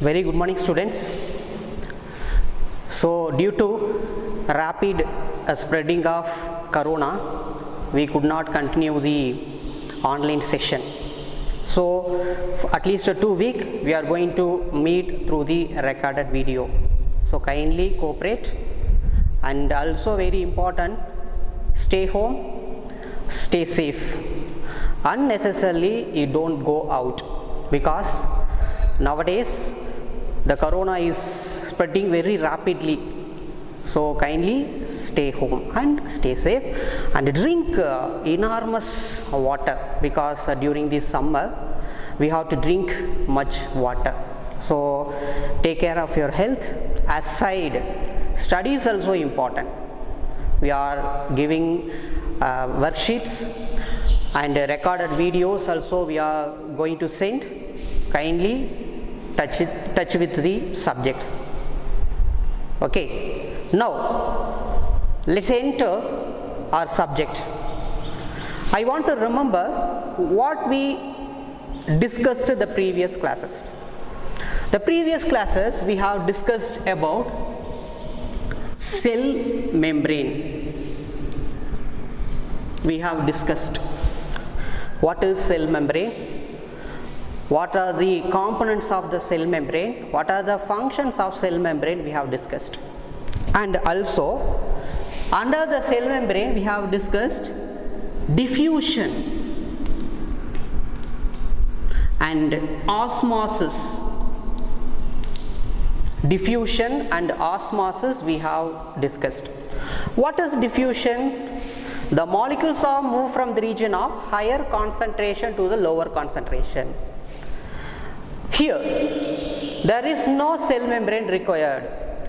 Very good morning, students. So due to rapid spreading of corona, we could not continue the online session. So at least 2 weeks we are going to meet through the recorded video. So kindly cooperate, and also very important, stay home, stay safe. Unnecessarily you don't go out, because nowadays the corona is spreading very rapidly. So kindly stay home and stay safe, and drink enormous water, because during this summer we have to drink much water. So take care of your health. Aside, study is also important. We are giving worksheets and recorded videos also we are going to send. Kindly touch with the subjects. Okay, now let's enter our subject. I want to remember what we discussed in the previous classes. The previous classes we have discussed about cell membrane. We have discussed what is cell membrane, what are the components of the cell membrane, what are the functions of cell membrane we have discussed. And also under the cell membrane we have discussed diffusion and osmosis. Diffusion and osmosis we have discussed. What is diffusion? The molecules are moved from the region of higher concentration to the lower concentration. Here there is no cell membrane required.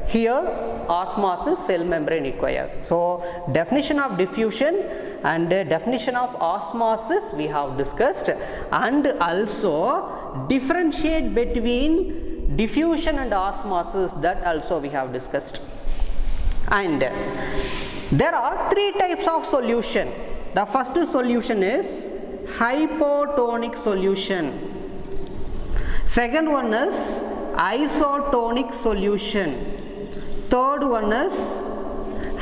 Here osmosis, cell membrane required. So definition of diffusion and definition of osmosis we have discussed, and also differentiate between diffusion and osmosis, that also we have discussed. And there are 3 types of solution. The first solution is hypotonic solution. Second one is isotonic solution. Third one is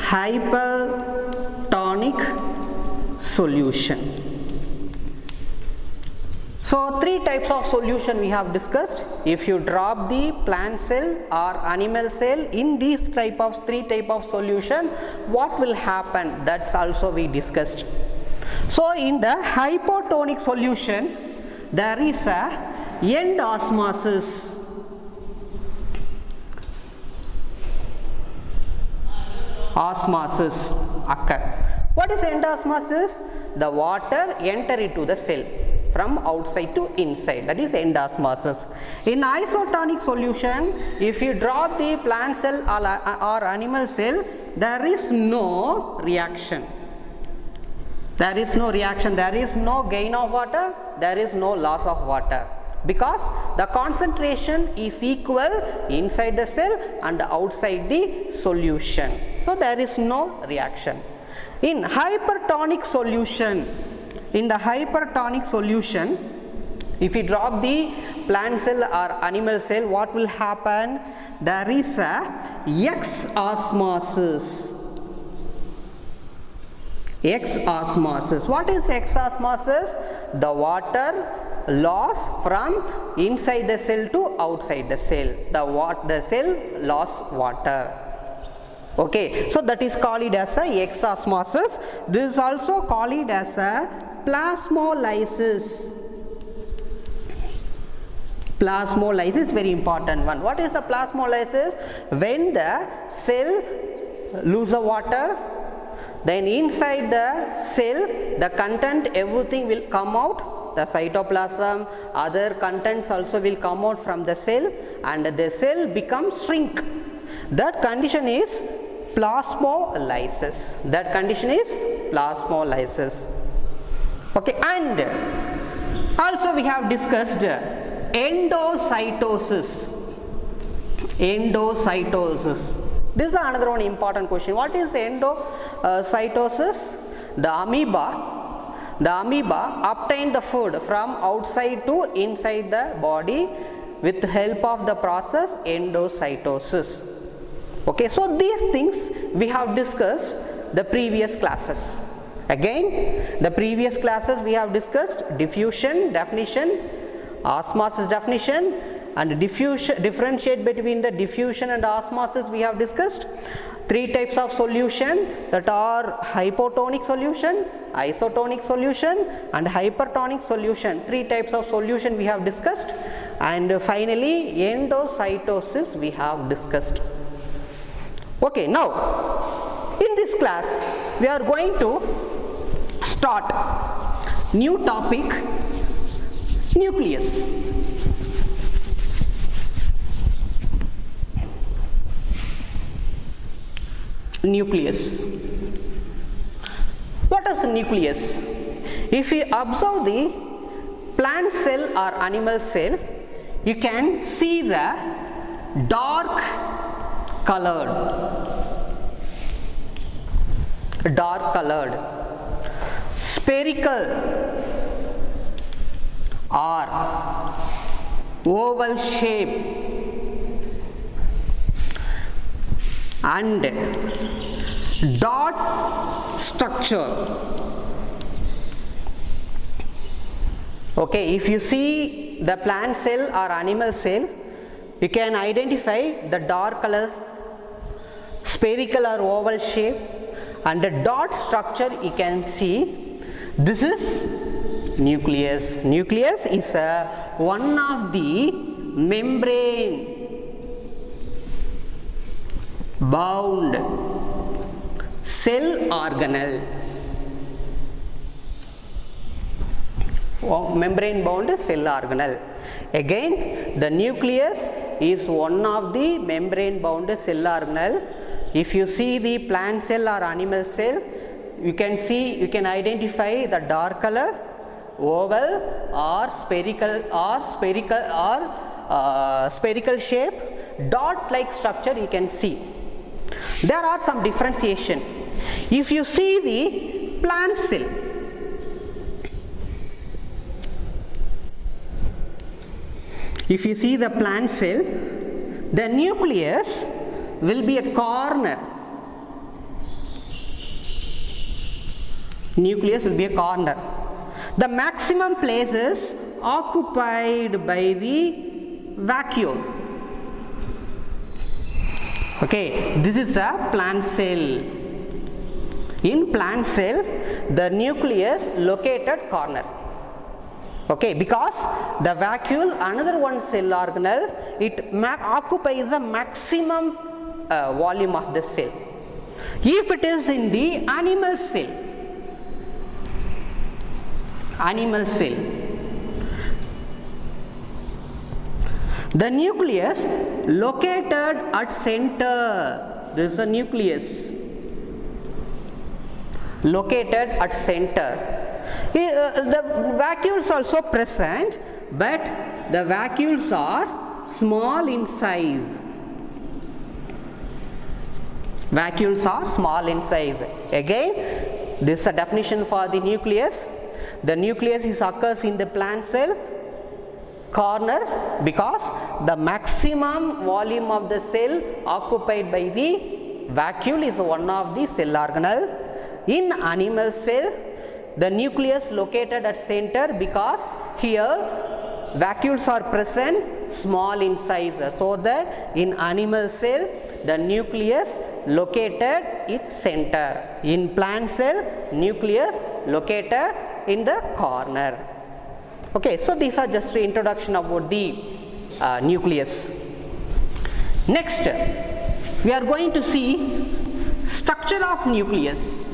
hypertonic solution. So 3 types of solution we have discussed. If you drop the plant cell or animal cell in these 3 type of solution, what will happen? That's also we discussed. So in the hypotonic solution there is a end osmosis. Osmosis occur. What is end osmosis? The water enter into the cell from outside to inside, that is end osmosis. In isotonic solution, if you drop the plant cell or animal cell, there is no reaction. There is no reaction, there is no gain of water, there is no loss of water, because the concentration is equal inside the cell and outside the solution. So there is no reaction. In hypertonic solution, if you drop the plant cell or animal cell, what will happen? There is a X-osmosis. X-osmosis. What is X-osmosis? The water loss from inside the cell to outside the cell. The cell lost water. Okay, so that is called as a X-osmosis. This is also called as a plasmolysis. Plasmolysis, very important one. What is a plasmolysis? When the cell lose the water, then inside the cell the content, everything will come out. The cytoplasm, other contents also will come out from the cell, and the cell becomes shrink. That condition is plasmolysis. Okay, and also we have discussed endocytosis. This is another one important question. What is endocytosis? The amoeba obtain the food from outside to inside the body with help of the process endocytosis. Okay, so these things we have discussed the previous classes. Again, the previous classes we have discussed diffusion definition, osmosis definition, and differentiate between the diffusion and osmosis we have discussed. Three types of solution, that are hypotonic solution, isotonic solution, and hypertonic solution. Three types of solution we have discussed, and finally endocytosis we have discussed. Okay, now in this class we are going to start new topic, nucleus. Nucleus. What is nucleus? If you observe the plant cell or animal cell, you can see the dark colored, spherical or oval shape and dot structure. Okay, if you see the plant cell or animal cell, you can identify the dark colors, spherical or oval shape, and the dot structure you can see. This is nucleus. Nucleus is one of the membrane bound cell organelle. Membrane bound cell organelle. Again, the nucleus is one of the membrane bound cell organelle. If you see the plant cell or animal cell, you can identify the dark color, oval or spherical shape, dot like structure you can see. There are some differentiation. If you see the plant cell, the nucleus will be a corner. The maximum place is occupied by the vacuole. Okay, this is a plant cell. In plant cell, the nucleus located corner. Okay, because the vacuole, another one cell organelle, it occupies the maximum volume of the cell. If it is in the animal cell, the nucleus located at center. This is a nucleus located at center. The vacuoles also present, but the vacuoles are small in size. Again, this is a definition for the nucleus. The nucleus occurs in the plant cell corner because the maximum volume of the cell occupied by the vacuole is one of the cell organelle. In animal cell, the nucleus located at center because here vacuoles are present small in size, so that in animal cell the nucleus located at center. In plant cell, nucleus located in the corner. Okay, so these are just the introduction about the nucleus. Next, we are going to see structure of nucleus.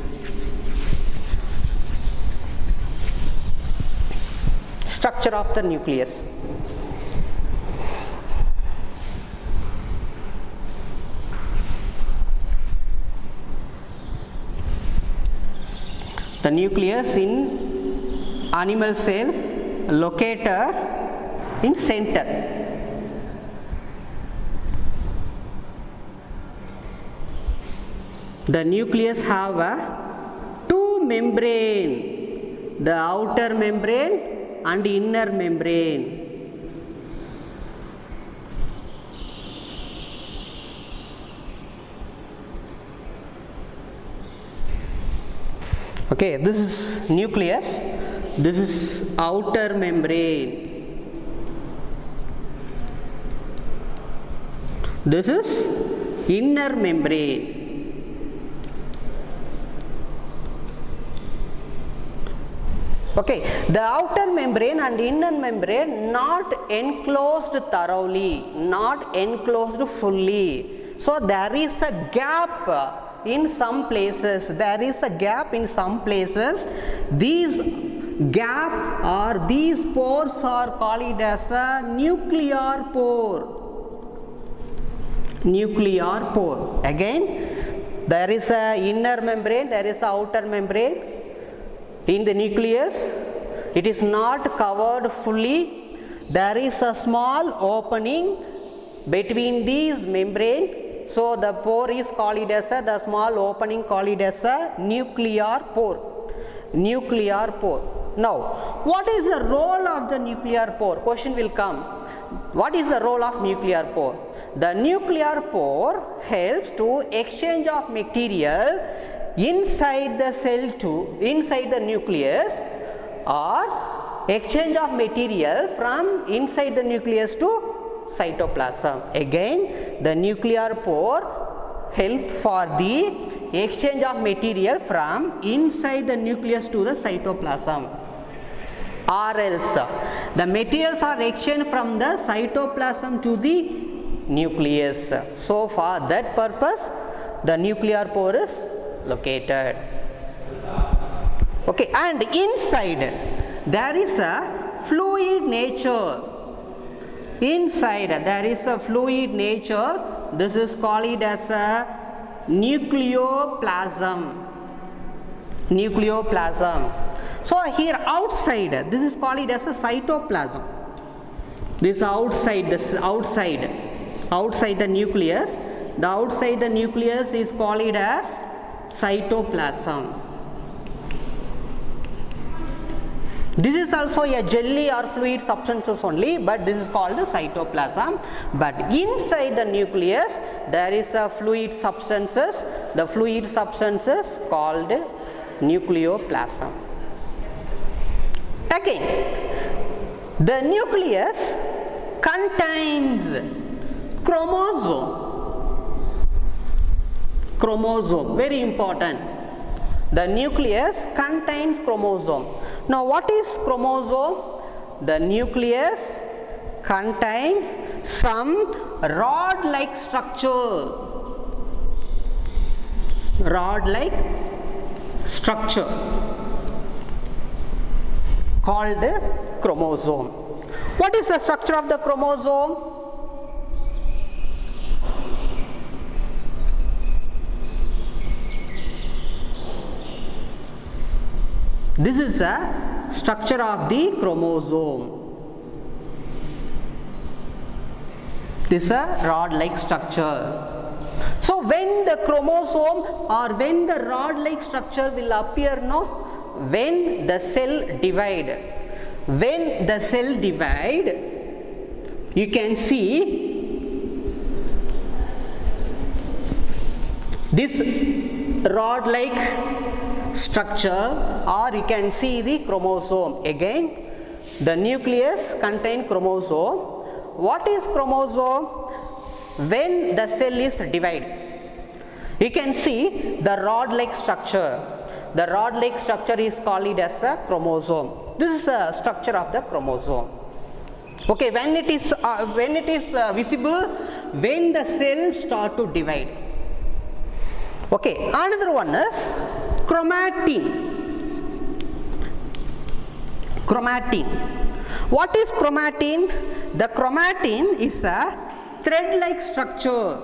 Structure of the nucleus. The nucleus in animal cell located in center. The nucleus have two membrane, the outer membrane and inner membrane. Okay, this is nucleus, this is outer membrane, this is inner membrane. Okay, the outer membrane and inner membrane not enclosed thoroughly, not enclosed fully. So there is a gap in some places. There is a gap in some places. These gap or these pores are called as a nuclear pore. Nuclear pore. Again, there is a inner membrane, there is a outer membrane. In the nucleus, it is not covered fully. There is a small opening between these membrane. So the pore is called as the small opening called as a nuclear pore. Nuclear pore. Now, what is the role of the nuclear pore? Question will come. What is the role of nuclear pore? The nuclear pore helps to exchange of material inside the cell to inside the nucleus, or exchange of material from inside the nucleus to cytoplasm. Again, the nuclear pore help for the exchange of material from inside the nucleus to the cytoplasm, or else the materials are exchanged from the cytoplasm to the nucleus. So for that purpose, the nuclear pore is located. Okay, and inside there is a fluid nature. Inside there is a fluid nature. This is called as a nucleoplasm. Nucleoplasm. So here outside, this is called as a cytoplasm. This outside the nucleus. The outside the nucleus is called as cytoplasm. This is also a jelly or fluid substances only, but this is called cytoplasm. But inside the nucleus there is a fluid substances. The fluid substances called nucleoplasm. Again, the nucleus contains chromosome. Chromosome, very important. The nucleus contains chromosome. Now what is chromosome? The nucleus contains some rod-like structure. Rod-like structure called chromosome. What is the structure of the chromosome? This is a structure of the chromosome. This is a rod-like structure. So when the chromosome or when the rod-like structure will appear, no? When the cell divide. When the cell divide, you can see this rod-like structure, or you can see the chromosome. Again, the nucleus contains chromosome. What is chromosome? When the cell is divided, you can see the rod-like structure. The rod-like structure is called as a chromosome. This is the structure of the chromosome. Okay, when it is visible when the cells start to divide. Okay, another one is chromatin. Chromatin. What is chromatin? The chromatin is a thread-like structure.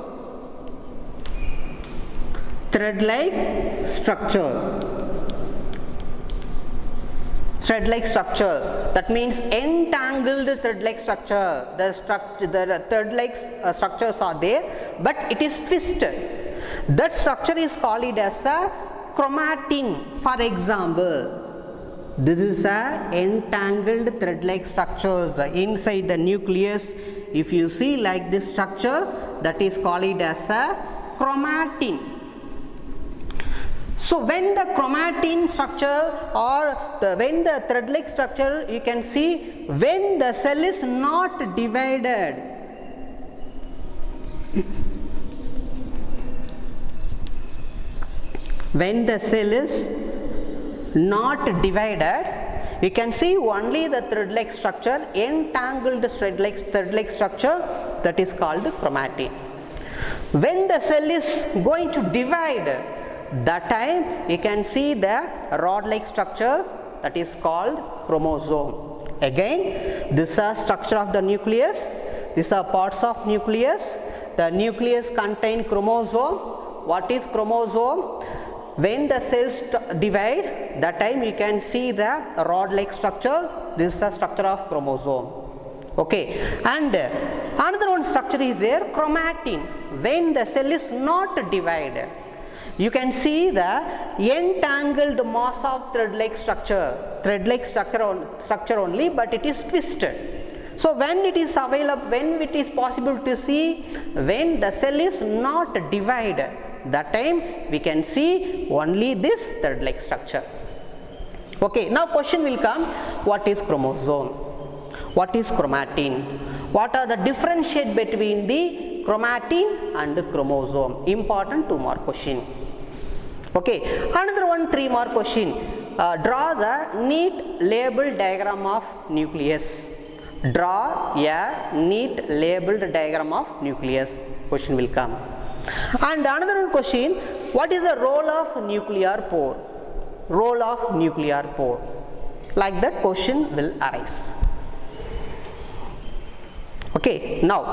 Thread-like structure. Thread-like structure. That means entangled thread-like structure. The thread-like structures are there, but it is twisted. That structure is called as a chromatin. For example, this is a entangled thread-like structures inside the nucleus. If you see like this structure, that is called as a chromatin. So when the chromatin structure or when the thread-like structure, you can see when the cell is not divided, when the cell is not divided, you can see only the thread-like structure, entangled thread-like structure, that is called chromatin. When the cell is going to divide, that time you can see the rod-like structure, that is called chromosome. Again, this is a structure of the nucleus. These are parts of nucleus. The nucleus contains chromosome. What is chromosome? When the cells divide, that time you can see the rod-like structure. This is the structure of chromosome. Okay, and another one structure is there, chromatin. When the cell is not divided, you can see the entangled mass of thread-like structure only, but it is twisted. So when it is available, when it is possible to see when the cell is not divided, that time we can see only this thread-like structure. Okay, now question will come, what is chromosome? What is chromatin? What are the differentiate between the chromatin and the chromosome? Important 2 more question. Okay, another one 3 more question. Draw the neat labeled diagram of nucleus. Draw a neat labeled diagram of nucleus. Question will come. And another one question, what is the role of nuclear pore? Role of nuclear pore. Like that question will arise. Okay, now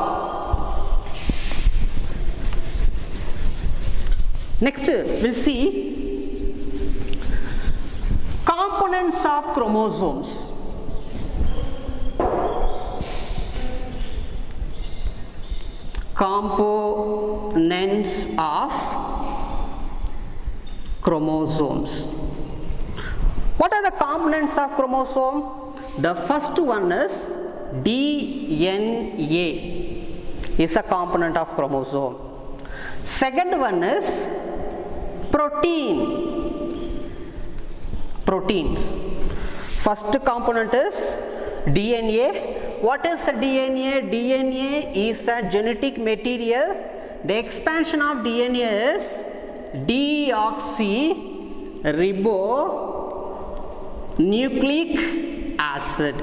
next we'll see components of chromosomes. Components of chromosomes. What are the components of chromosome? The first one is DNA is a component of chromosome. Second one is proteins. First component is DNA. What is DNA? DNA is a genetic material. The expansion of DNA is deoxyribonucleic acid.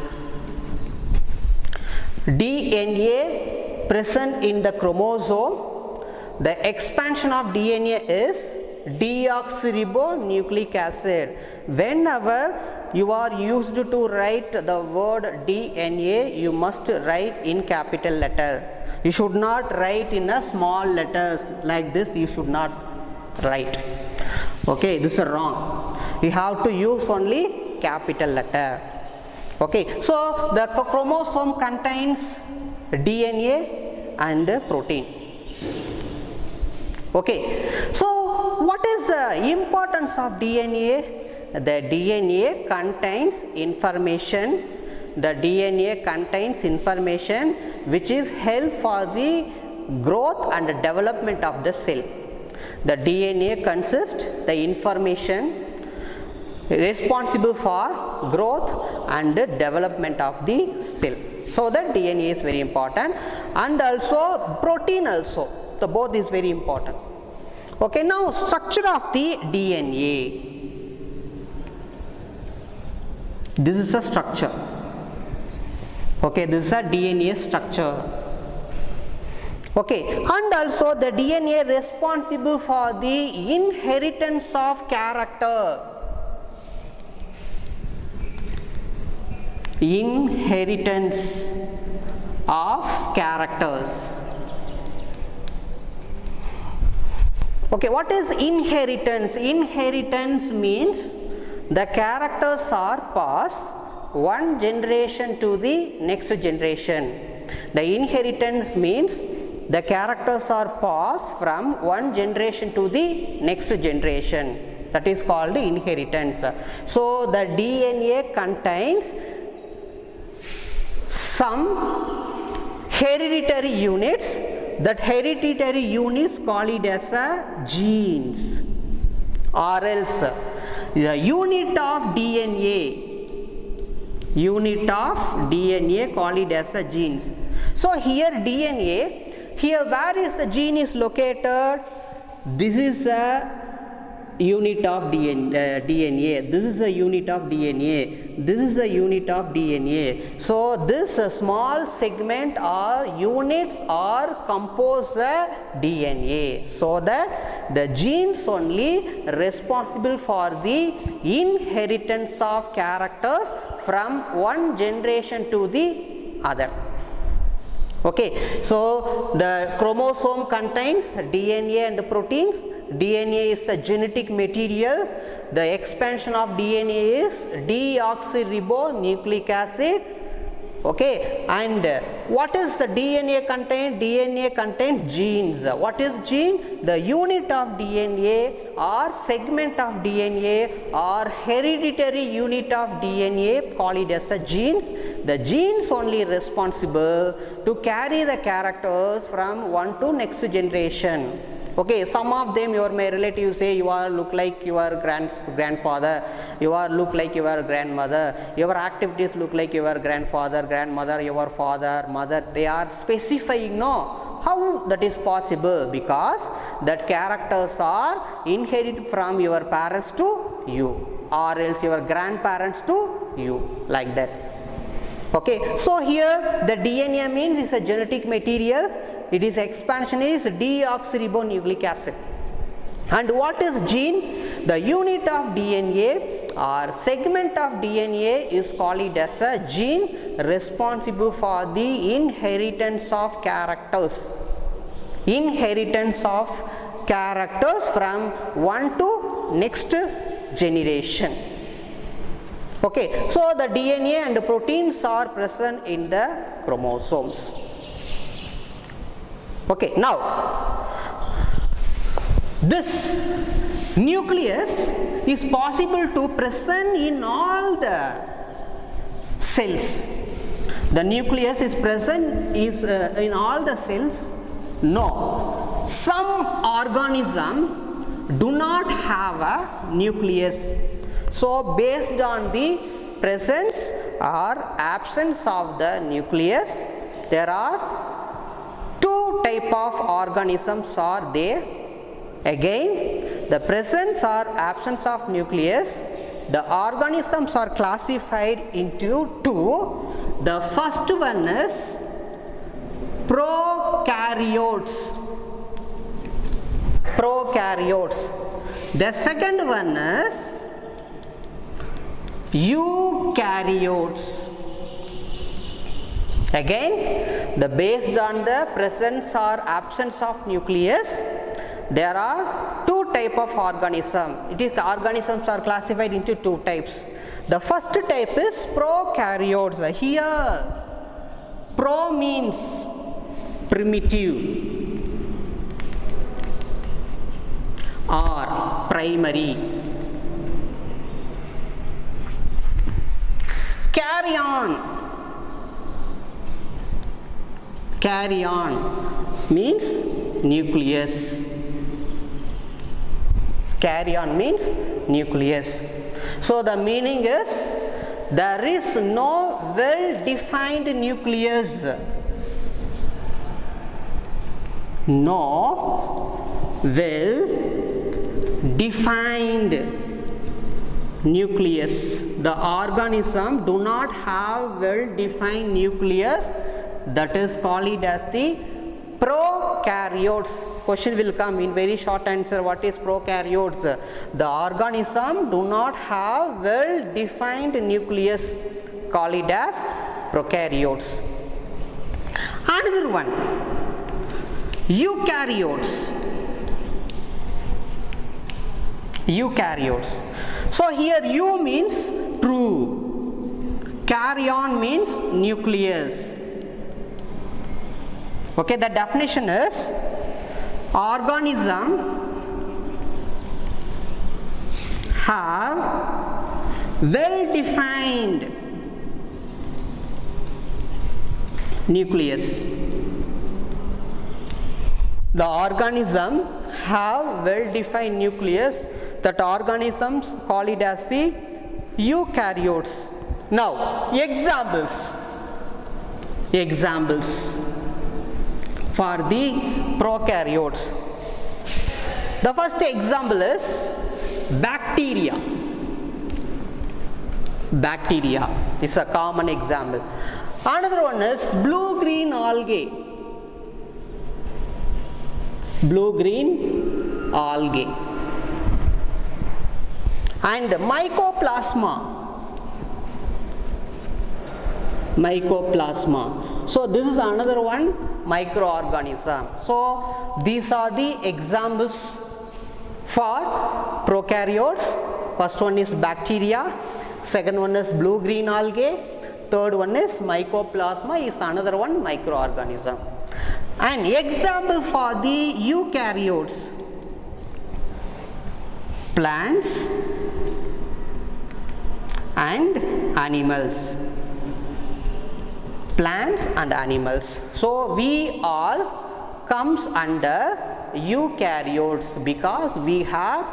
DNA present in the chromosome. The expansion of DNA is deoxyribonucleic acid. Whenever you are used to write the word DNA, you must write in capital letter. You should not write in a small letters like this. You should not write. Okay, this is wrong. You have to use only capital letter. Okay, so the chromosome contains DNA and protein. Okay, so what is the importance of DNA? The DNA contains information. The DNA contains information which is help for the growth and development of the cell. The DNA consists the information responsible for growth and development of the cell. So that DNA is very important, and also protein also. So both is very important. Okay, now structure of the DNA. This is a structure. Okay, this is a DNA structure. Okay, and also the DNA responsible for the inheritance of character. Inheritance of characters. Okay, what is inheritance? Inheritance means the characters are passed one generation to the next generation. The inheritance means the characters are passed from one generation to the next generation. That is called inheritance. So the DNA contains some hereditary units. That hereditary units call it as a genes. or else the unit of DNA call it as the genes. So here DNA, here where is the gene is located? This is a unit of DNA. This is a unit of DNA. This is a unit of DNA. So this small segment or units are compose a DNA. So that the genes only responsible for the inheritance of characters from one generation to the other. Okay, so the chromosome contains DNA and proteins. DNA is a genetic material. The expansion of DNA is deoxyribonucleic acid. Okay, and what is the DNA contain? DNA contains genes. What is gene? The unit of DNA or segment of DNA or hereditary unit of DNA, call it as a genes. The genes only responsible to carry the characters from one to next generation. Okay, some of them your relatives say you are look like your grandfather, you are look like your grandmother, your activities look like your grandfather, grandmother, your father, mother. They are specifying, no, how that is possible? Because that characters are inherited from your parents to you, or else your grandparents to you, like that. Okay, so here the DNA means is a genetic material. It is expansion is deoxyribonucleic acid. And what is gene? The unit of DNA or segment of DNA is called it as a gene, responsible for the inheritance of characters. Inheritance of characters from one to next generation. Okay, so the DNA and the proteins are present in the chromosomes. Okay, now this nucleus is possible to present in all the cells. The nucleus is present in all the cells. No, some organism do not have a nucleus. So based on the presence or absence of the nucleus, there are two type of organisms are there. Again, the presence or absence of nucleus, the organisms are classified into two. The first one is prokaryotes. The second one is eukaryotes. Again, based on the presence or absence of nucleus, there are two type of organism. Organisms are classified into two types. The first type is prokaryotes. Here, pro means primitive or primary. Carry on means nucleus. Carry on means nucleus. So the meaning is there is no well-defined nucleus. No well-defined nucleus. The organism do not have well-defined nucleus. That is called it as the prokaryotes. Question will come in very short answer. What is prokaryotes? The organism do not have well-defined nucleus. Call it as prokaryotes. Another one, eukaryotes. So here U means true, carry on means nucleus. Okay, the definition is organism have well-defined nucleus. The organism have well-defined nucleus. that organisms call it as the eukaryotes. Now examples for the prokaryotes. The first example is bacteria. Bacteria is a common example. Another one is blue-green algae. Blue-green algae. And mycoplasma. Mycoplasma. So this is another one microorganism. So these are the examples for prokaryotes. First one is bacteria, second one is blue-green algae, third one is mycoplasma, is another one microorganism. And example for the eukaryotes: plants and animals. Plants and animals. So we all comes under eukaryotes because we have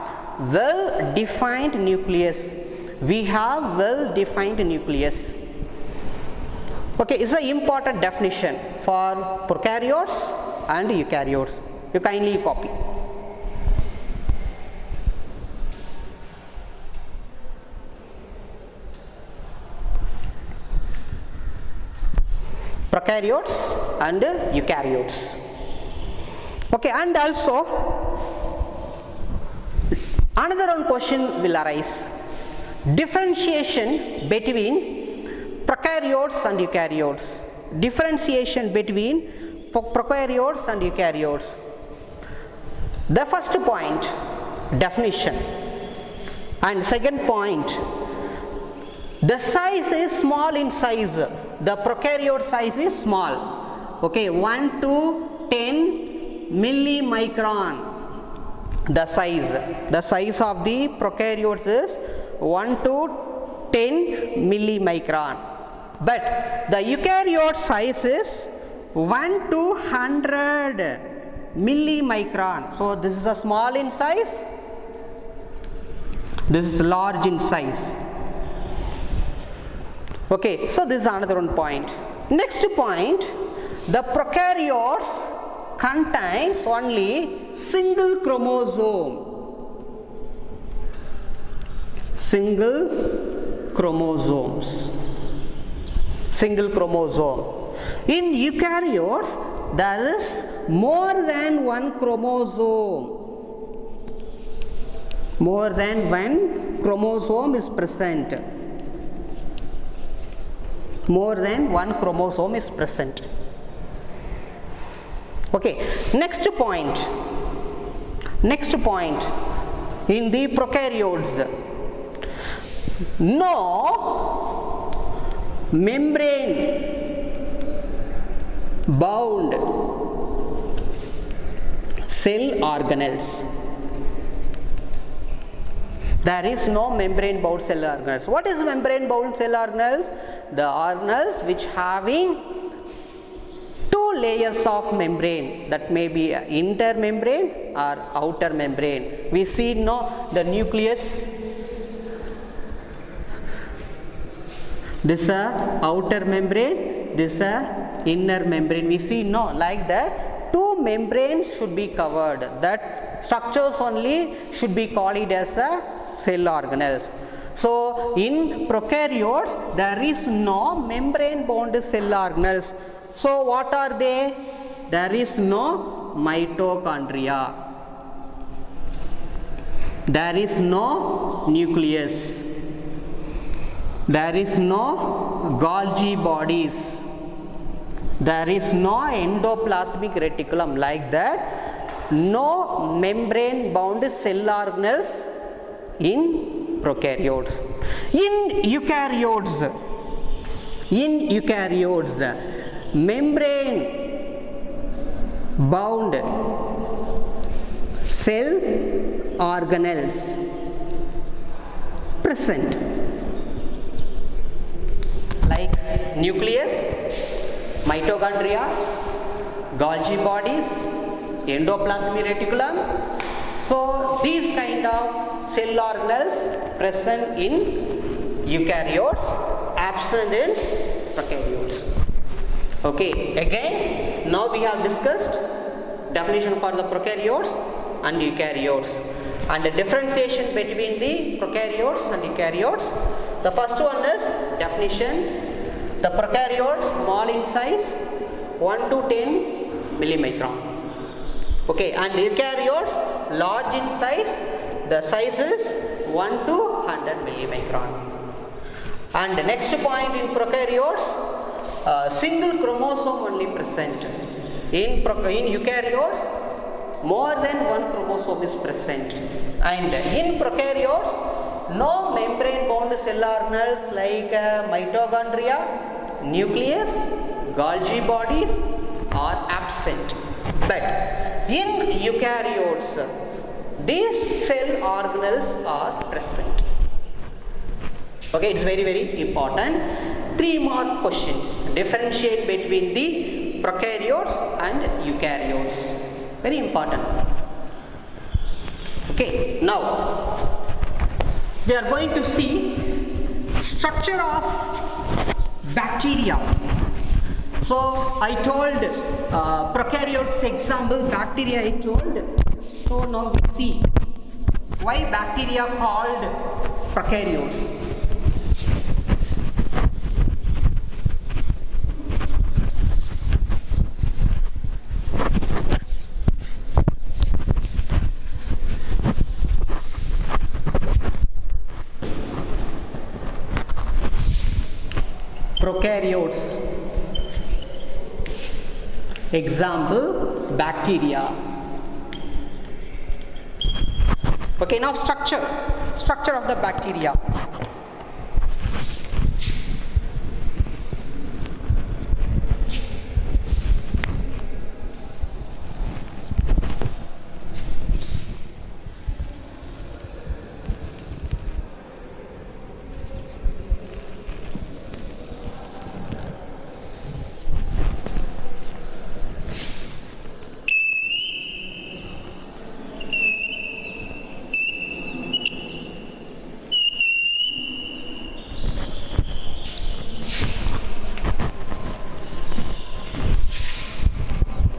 well defined nucleus. We have well defined nucleus. Okay, it's an important definition for prokaryotes and eukaryotes. You kindly copy. Prokaryotes and eukaryotes. Okay, and also another one question will arise: differentiation between prokaryotes and eukaryotes. Differentiation between prokaryotes and eukaryotes. The first point, definition, and second point, the size is small in size. The prokaryote size is small. Okay, 1 to 10 millimicron. The size of the prokaryotes is 1 to 10 millimicron. But the eukaryote size is 1 to 100 millimicron. So this is a small in size. This is large in size. Okay, so this is another one point. Next point, the prokaryotes contains only single chromosome. Single chromosomes. Single chromosome. In eukaryotes, there is more than one chromosome. More than one chromosome is present. More than one chromosome is present. Okay, next point. In the prokaryotes, no membrane bound cell organelles. There is no membrane bound cell organelles. What is membrane bound cell organelles? The organelles which having two layers of membrane, that may be intermembrane or outer membrane. We see no the nucleus. This is outer membrane, this is inner membrane. We see no, like that two membranes should be covered. That structures only should be called it as a cell organelles. So in prokaryotes there is no membrane bound cell organelles. So what are they? There is no mitochondria. There is no nucleus. There is no Golgi bodies. There is no endoplasmic reticulum. Like that, no membrane bound cell organelles in prokaryotes. In eukaryotes, membrane bound cell organelles present, like nucleus, mitochondria, Golgi bodies, endoplasmic reticulum. So these kind of cell organelles present in eukaryotes, absent in prokaryotes. Okay, again, now we have discussed definition for the prokaryotes and eukaryotes and the differentiation between the prokaryotes and eukaryotes. The first one is definition. The prokaryotes small in size 1 to 10 millimicron. Okay, and eukaryotes large in size. The size is 1 to 100 millimicron. And the next point in prokaryotes, single chromosome only present. In eukaryotes, more than one chromosome is present. And in prokaryotes, no membrane bound cell organelles like mitochondria, nucleus, Golgi bodies are absent. But in eukaryotes, these cell organelles are present. Okay, it's very, very important. 3 more questions. Differentiate between the prokaryotes and eukaryotes. Very important. Okay, now we are going to see structure of bacteria. So I told prokaryotes example bacteria I told. So now we see why bacteria called prokaryotes. Prokaryotes. Example, bacteria. Okay, now structure of the bacteria.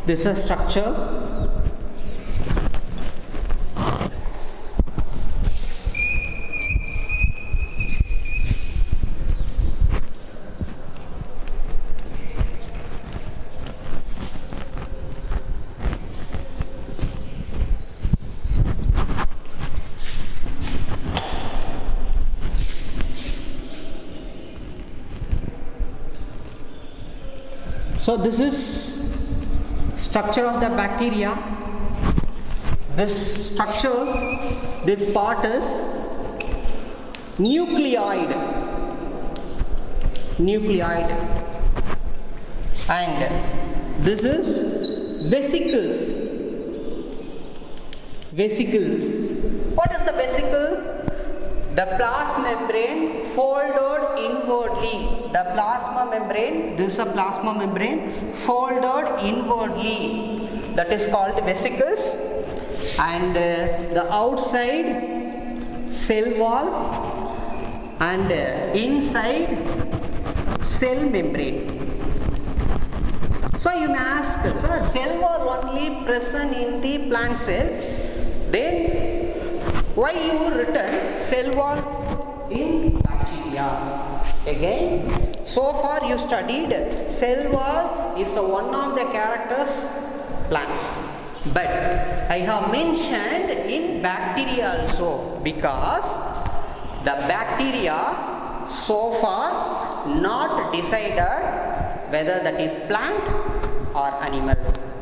This is structure. So this is structure of the bacteria. This structure, this part is nucleoid, and this is vesicles. What is the vesicle? The plasma membrane folded inwardly. The plasma membrane, this is a plasma membrane folded inwardly. That is called vesicles. And the outside cell wall and inside cell membrane. So you may ask, sir, cell wall only present in the plant cell, then why you written cell wall in bacteria? Again, so far you studied cell wall is one of the characters plants, but I have mentioned in bacteria also because the bacteria so far not decided whether that is plant or animal.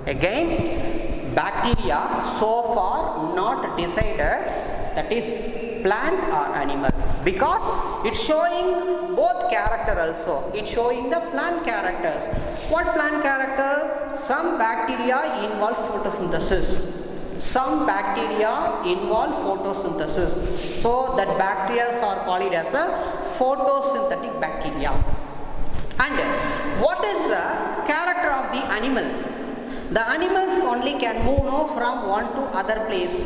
Again, bacteria so far not decided that is plant or animal because it's showing both character also. It's showing the plant characters. What plant character? Some bacteria involve photosynthesis. Some bacteria involve photosynthesis. So that bacteria are called as a photosynthetic bacteria. And what is the character of the animal? The animals only can move now from one to other place.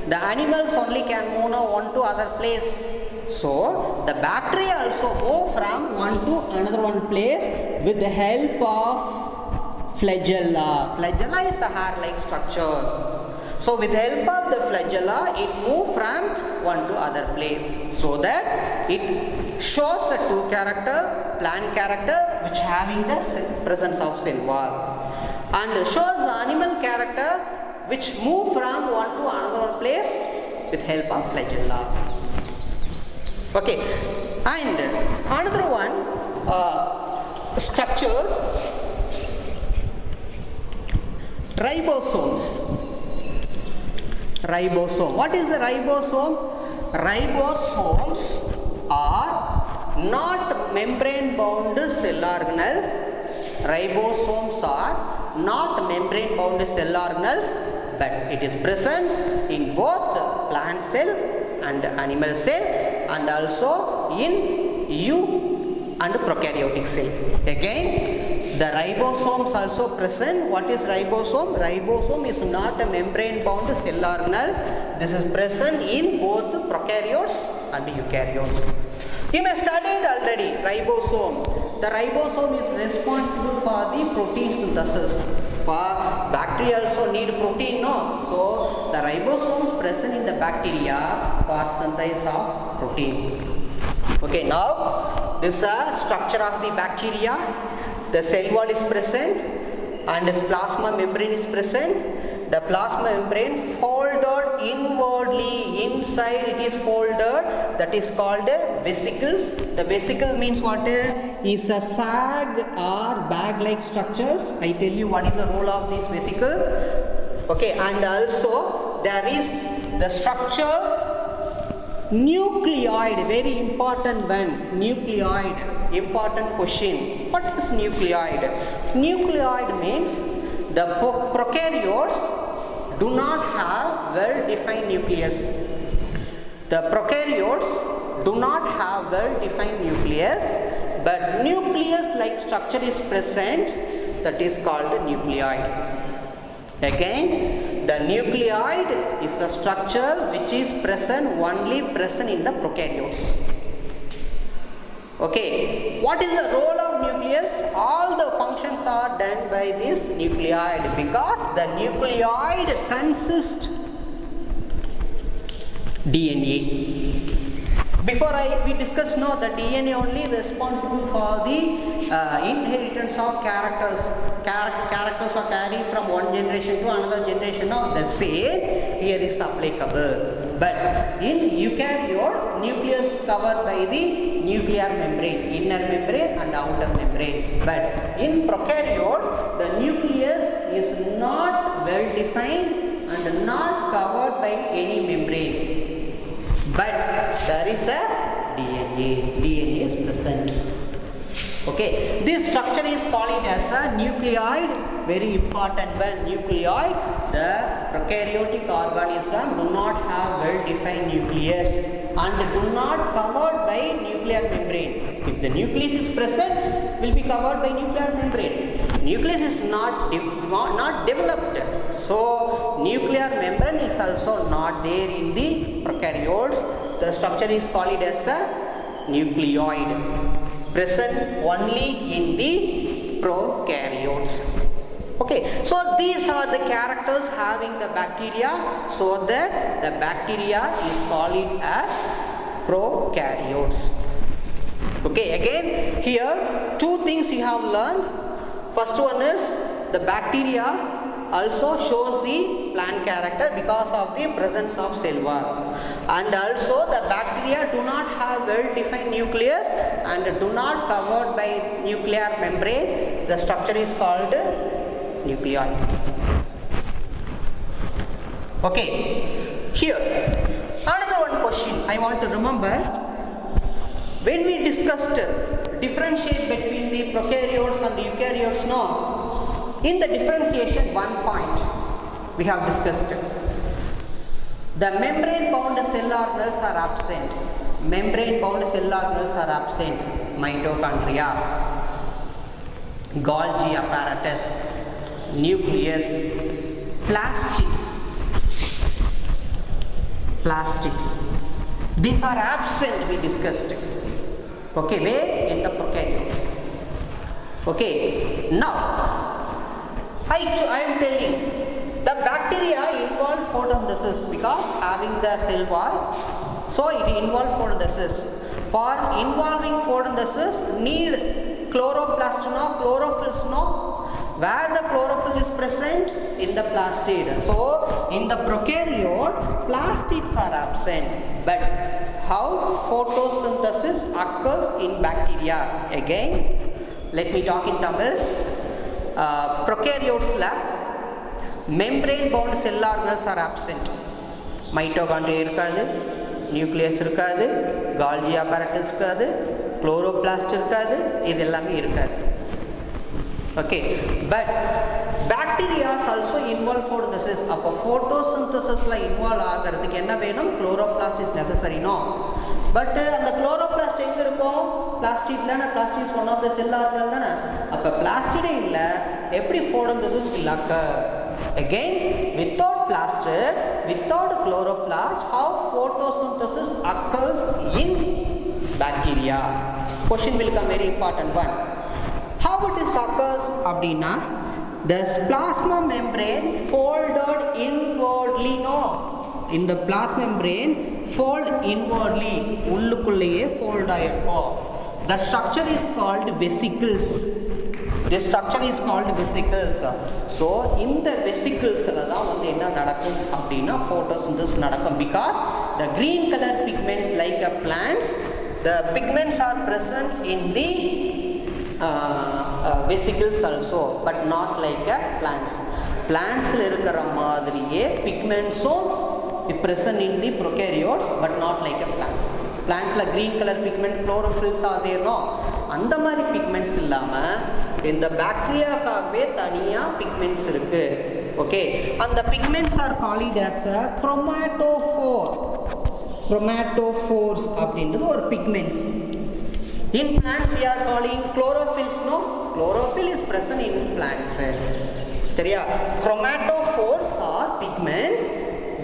The animals only can move now one to other place. So the bacteria also move from one to another one place with the help of flagella. Flagella is a hair-like structure. So with the help of the flagella, it moves from one to other place, so that it shows the two character, plant character, which having the presence of cell wall, and shows the animal character which move from one to another place with help of flagella. Okay, and another one structure, ribosomes. Ribosome. What is the ribosome? Ribosomes are not membrane bound cell organelles. Ribosomes are not membrane bound cell organelles, but it is present in both plant cell and animal cell, and also in and prokaryotic cell. Again, the ribosomes also present. What is ribosome? Ribosome is not a membrane bound cell organelle. This is present in both prokaryotes and eukaryotes. You may studied already ribosome. The ribosome is responsible for the protein synthesis. Bacteria also need protein, no? So the ribosomes present in the bacteria for synthesis of protein. Okay, now this is a structure of the bacteria. The cell wall is present and this plasma membrane is present. The plasma membrane folded inwardly, inside it is folded, that is called vesicles. The vesicle means what? Is a sag or bag like structures. I tell you what is the role of this vesicle. Okay, and also there is the structure nucleoid, very important one. Nucleoid, important question. What is nucleoid? Nucleoid means the prokaryotes do not have well-defined nucleus. The prokaryotes do not have well-defined nucleus, but nucleus-like structure is present, that is called the nucleoid. Again, the nucleoid is a structure which is only present in the prokaryotes. Okay, what is the role of nucleus? All the functions are done by this nucleoid, because the nucleoid consists DNA. Before we discussed, no, the DNA only responsible for the inheritance of characters. Characters are carried from one generation to another generation. No, the same here is applicable. But in eukaryote, nucleus covered by the nuclear membrane, inner membrane and outer membrane. But in prokaryotes, the nucleus is not well defined and not covered by any membrane. But there is a DNA. DNA is present. Okay, this structure is called as a nucleoid. Very important one, nucleoid. The prokaryotic organism do not have well-defined nucleus and do not covered by nuclear membrane. If the nucleus is present, will be covered by nuclear membrane. Nucleus is not developed, so nuclear membrane is also not there in the prokaryotes. The structure is called as a nucleoid, present only in the prokaryotes. Okay, so these are the characters having the bacteria, so that the bacteria is called as prokaryotes. Okay, again here two things you have learned. First one is the bacteria also shows the plant character because of the presence of cell wall, and also the bacteria do not have well-defined nucleus and do not covered by nuclear membrane. The structure is called nucleoid. Okay, here another one question I want to remember. When we discussed differentiate between the prokaryotes and eukaryotes, no, in the differentiation one point we have discussed, the membrane bound cell organelles are absent. Membrane bound cell organelles are absent. Mitochondria, Golgi apparatus, nucleus, plastids. These are absent, we discussed. Okay, where? In the prokaryotes. Okay, now I am telling the bacteria involve photosynthesis because having the cell wall, so it involve photosynthesis. For involving photosynthesis need chloroplast, no chlorophylls, no. Where the chlorophyll is present? In the plastid. So in the prokaryote, plastids are absent. But how photosynthesis occurs in bacteria? Again, let me talk in Tamil. Prokaryotes la membrane bound cell organelles are absent. Mitochondria irukadu, nucleus irukadu, Golgi apparatus irukadu, chloroplast irukadu, idellame irukadu. Okay, but bacteria also involve photosynthesis. அப்போ photosynthesisல involve ஆகிறதுக்கு என்ன வேணும்? Chloroplast is necessary, no? But அந்த chloroplast எங்க இருக்கும்? Plastid தானே. Plastid is one of the cell organelle தானே. அப்போ plastid இல்ல, எப்படி photosynthesis will occur? Again, without plastid, without chloroplast, how photosynthesis occurs in bacteria? Question will come, very important one. How it is occurs அப்படின்னா, the plasma membrane folded inwardly, no, in the plasma membrane fold inwardly, உள்ளுக்குள்ளேயே fold ஆயிருக்கும். The structure is called vesicles. This structure is called vesicles. So இந்த vesiclesல தான் வந்து என்ன நடக்கும் அப்படின்னா photosynthesis நடக்கும். Because the green color pigments like a plants, the pigments are present in the vesicles also, but not like a plants. Plants la irukra madriye pigments present in the prokaryotes, but not like a plants. Plants la green color pigment chlorophylls are there, no, andha mari pigments illama இந்த bacteria காகவே தனியா pigments இருக்கு. Okay, and the pigments are called as a chromatophores அப்படின்றது ஒரு pigments. In plants we are calling chlorophylls, no, chlorophyll is present in plants. சரியா? Chromatophores are pigments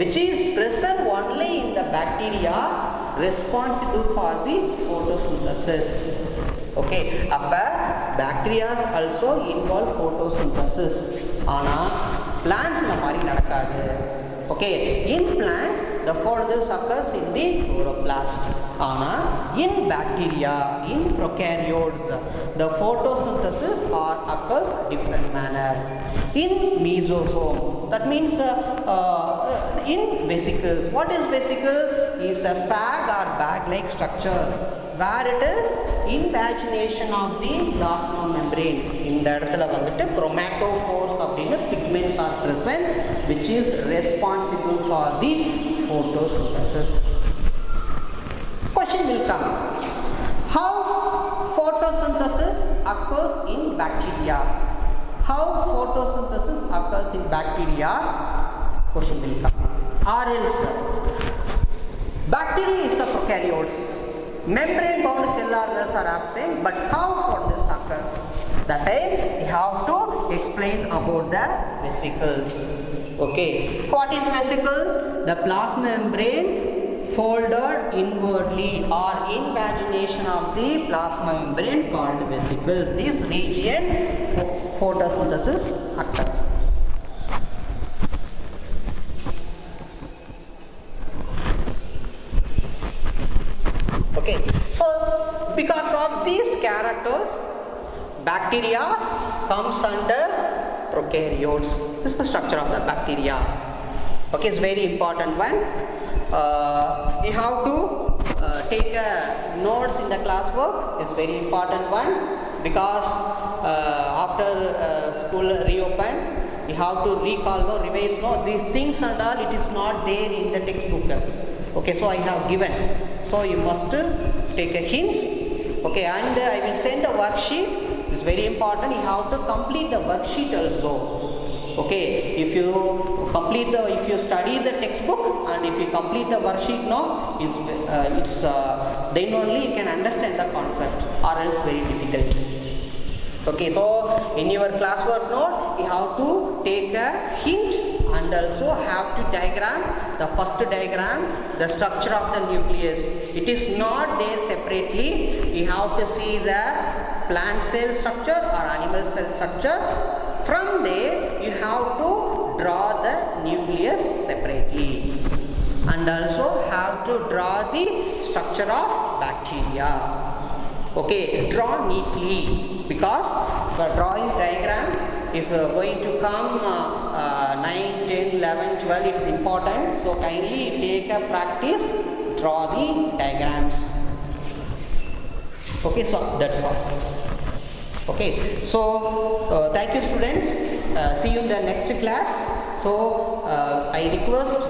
which is present only in the bacteria responsible for the photosynthesis. Okay, அப்ப bacteria also involve photosynthesis. ஆனா plants la mari nadakadhu. Okay, in plants the photosynthesis occurs in the chloroplast. Ana in bacteria, in prokaryotes, the photosynthesis occurs different manner. In mesosome, that means in vesicles. What is vesicle? Is a sac or bag like structure where it is invagination of the plasma membrane. இந்த இடத்துல வந்துட்டு chromatophores அப்படின pigments are present which is responsible for the photosynthesis. Question will come, how photosynthesis occurs in bacteria? How photosynthesis occurs in bacteria? Question will come. Or else, bacteria is a prokaryotes. Membrane bound cell organelles are absent, but how photosynthesis occurs? That time we have to explain about the vesicles. Okay, what is vesicles? The plasma membrane folded inwardly or invagination of the plasma membrane called vesicles. This region photosynthesis occurs. Okay, so because of these characters, bacteria comes under prokaryotes. This is the structure of the bacteria. Okay, it's very important one. You have to take notes in the classwork. It's very important one because after school reopen, you have to recall, no, revise, no, these things and all, it is not there in the textbook. Okay, so I have given, so you must take a hints. Okay, and I will send a worksheet. It's very important, you have to complete the worksheet also. Okay, if you study the textbook and if you complete the worksheet, no, then only you can understand the concept, or else very difficult. Okay, so in your classwork note, you have to take a hint and also have to diagram the first diagram, the structure of the nucleus. It is not there separately. You have to see the plant cell structure or animal cell structure. From there, you have to draw the nucleus separately, and also have to draw the structure of bacteria. Okay, draw neatly, because the drawing diagram is going to come 9, 10, 11, 12. It is important. So kindly take a practice, draw the diagrams. Okay, so that's all. Okay, so thank you students. See you in the next class. So I request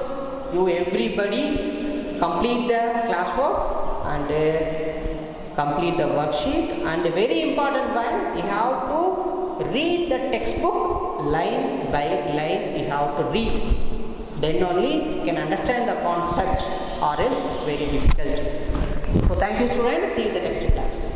you everybody complete the classwork and complete the worksheet, and a very important one, you have to read the textbook line by line. You have to read, then only you can understand the concept, or else it's very difficult. So thank you students, see you in the next class.